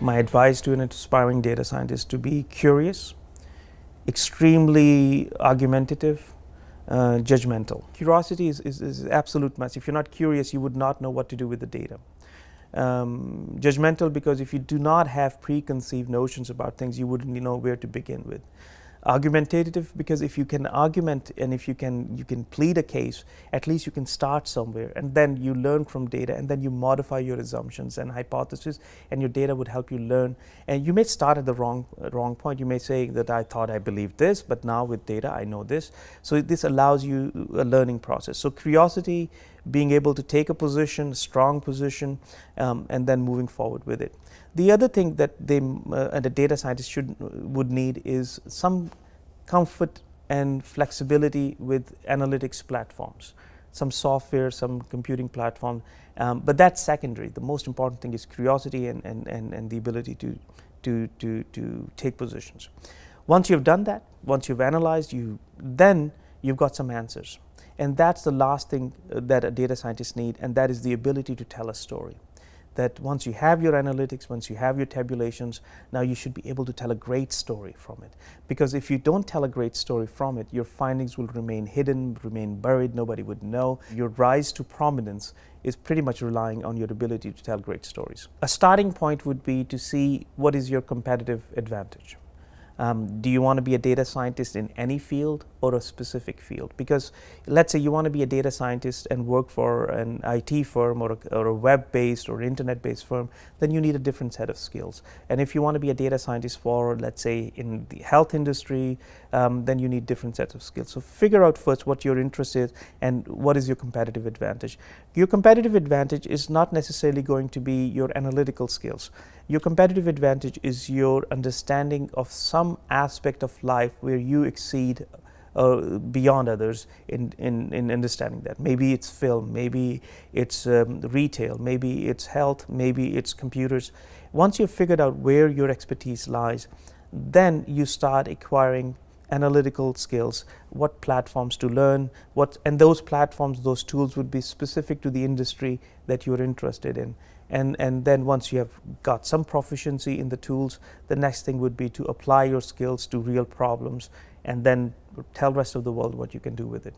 My advice to an aspiring data scientist to be curious, extremely argumentative, judgmental. Curiosity is absolute must. If you're not curious, you would not know what to do with the data. Judgmental, because if you do not have preconceived notions about things, you wouldn't know where to begin with. Argumentative, because if you can argument and if you can plead a case, at least you can start somewhere, and then you learn from data, and then you modify your assumptions and hypotheses, and your data would help you learn. And you may start at the wrong point. You may say that I thought I believed this, but now with data I know this. So this allows you a learning process. So curiosity, being able to take a position, a strong position, and then moving forward with it. The other thing that the data scientist would need is some comfort and flexibility with analytics platforms, some software, some computing platform, but that's secondary. The most important thing is curiosity and the ability to take positions. Once you've done that, once you've analyzed, then you've got some answers. And that's the last thing that a data scientist needs, and that is the ability to tell a story. That once you have your analytics, once you have your tabulations, now you should be able to tell a great story from it. Because if you don't tell a great story from it, your findings will remain hidden, remain buried, nobody would know. Your rise to prominence is pretty much relying on your ability to tell great stories. A starting point would be to see what is your competitive advantage. Do you want to be a data scientist in any field or a specific field? Because let's say you want to be a data scientist and work for an IT firm or a web-based or internet-based firm, then you need a different set of skills. And if you want to be a data scientist for, let's say, in the health industry, then you need different sets of skills. So figure out first what your interest is and what is your competitive advantage. Your competitive advantage is not necessarily going to be your analytical skills. Your competitive advantage is your understanding of some aspect of life where you exceed beyond others in understanding that. Maybe it's film, maybe it's retail, maybe it's health, maybe it's computers. Once you've figured out where your expertise lies, then you start acquiring analytical skills, what platforms to learn, and those platforms, those tools would be specific to the industry that you're interested in. And then once you have got some proficiency in the tools, the next thing would be to apply your skills to real problems and then tell the rest of the world what you can do with it.